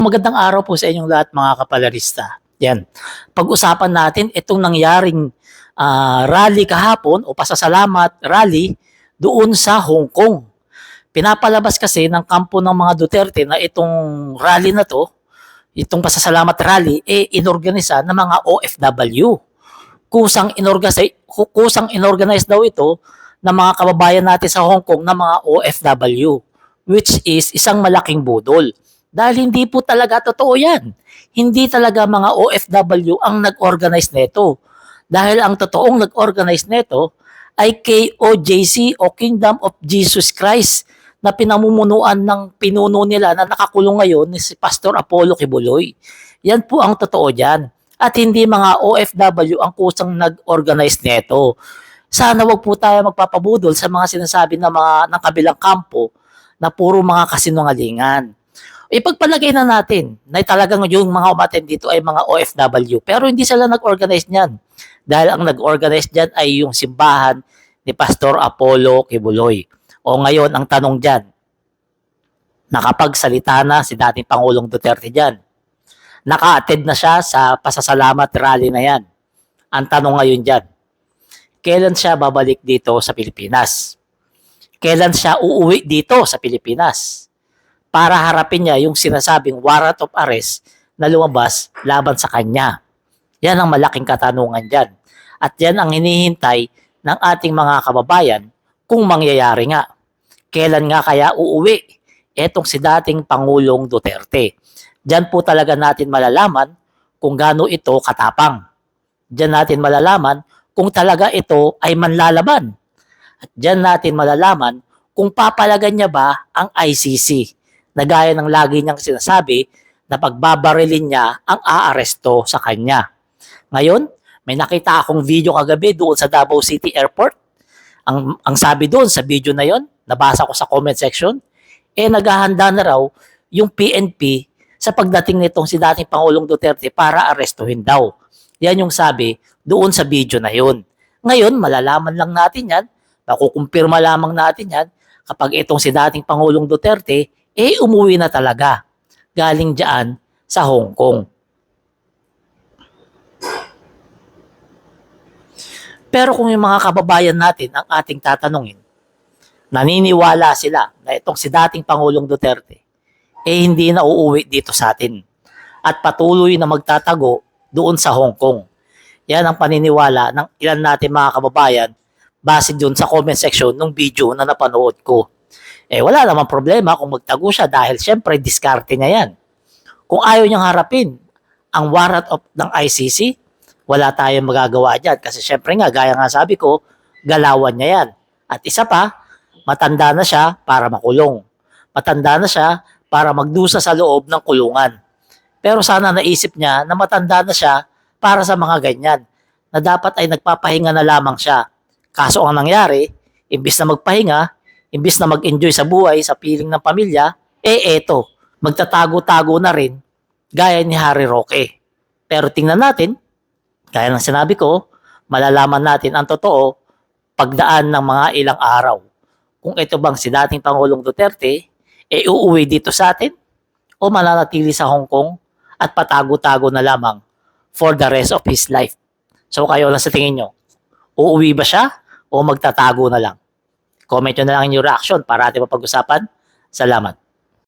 Magandang araw po sa inyong lahat mga kapalarista. Yan. Pag-usapan natin itong nangyaring rally kahapon o pasasalamat rally doon sa Hong Kong. Pinapalabas kasi ng kampo ng mga Duterte na itong rally na to, itong pasasalamat rally, inorganisa ng mga OFW. Kusang inorganize daw ito ng mga kababayan natin sa Hong Kong na mga OFW, which is isang malaking budol. Dahil hindi po talaga totoo yan. Hindi talaga mga OFW ang nag-organize nito. Dahil ang totoong nag-organize nito ay KOJC o Kingdom of Jesus Christ na pinamumunuan ng pinuno nila na nakakulong ngayon ni si Pastor Apollo Kibuloy. Yan po ang totoo dyan. At hindi mga OFW ang kusang nag-organize nito. Sana wag po tayo magpapabudol sa mga sinasabi ng kabilang kampo na puro mga kasinungalingan. Ipagpalagay na natin na talagang yung mga umattend dito ay mga OFW. Pero hindi sila nag-organize niyan. Dahil ang nag-organize diyan ay yung simbahan ni Pastor Apollo Kibuloy. O ngayon, ang tanong diyan, nakapagsalita na si dating Pangulong Duterte diyan. Naka-attend na siya sa pasasalamat rally na yan. Ang tanong ngayon diyan, kailan siya babalik dito sa Pilipinas? Kailan siya uuwi dito sa Pilipinas? Para harapin niya yung sinasabing warrant of arrest na lumabas laban sa kanya. Yan ang malaking katanungan dyan. At yan ang hinihintay ng ating mga kababayan kung mangyayari nga. Kailan nga kaya uuwi etong si dating Pangulong Duterte? Diyan po talaga natin malalaman kung gaano ito katapang. Diyan natin malalaman kung talaga ito ay manlalaban. At diyan natin malalaman kung papalagan niya ba ang ICC. Na gaya ng lagi niyang sinasabi na pagbabarilin niya ang aaresto sa kanya. Ngayon, may nakita akong video kagabi doon sa Davao City Airport. Ang sabi doon sa video na yon, nabasa ko sa comment section, naghahanda na raw yung PNP sa pagdating nitong si dating Pangulong Duterte para arestuhin daw. Yan yung sabi doon sa video na yon. Ngayon, malalaman lang natin yan, makukumpirma lamang natin yan kapag itong si dating Pangulong Duterte umuwi na talaga galing dyan sa Hong Kong. Pero kung yung mga kababayan natin ang ating tatanungin, naniniwala sila na itong si dating Pangulong Duterte hindi na uuwi dito sa atin at patuloy na magtatago doon sa Hong Kong. Yan ang paniniwala ng ilan natin mga kababayan base doon sa comment section ng video na napanood ko. Wala namang problema kung magtago siya dahil syempre diskarte niya yan. Kung ayaw niyang harapin ang warrant of ng ICC, wala tayong magagawa dyan. Kasi syempre nga, gaya nga sabi ko, galawan niya yan. At isa pa, matanda na siya para makulong. Matanda na siya para magdusa sa loob ng kulungan. Pero sana naisip niya na matanda na siya para sa mga ganyan. Na dapat ay nagpapahinga na lamang siya. Kaso ang nangyari, imbis na magpahinga, imbis na mag-enjoy sa buhay, sa piling ng pamilya, eto, magtatago-tago na rin, gaya ni Harry Roque. Pero tingnan natin, gaya ng sinabi ko, malalaman natin ang totoo pagdaan ng mga ilang araw. Kung ito bang si dating Pangulong Duterte, uuwi dito sa atin, o mananatili sa Hong Kong at patago-tago na lamang for the rest of his life. So kayo lang sa tingin nyo, uuwi ba siya o magtatago na lang? Comment nyo na lang yung reaction para ating mapag-usapan. Salamat.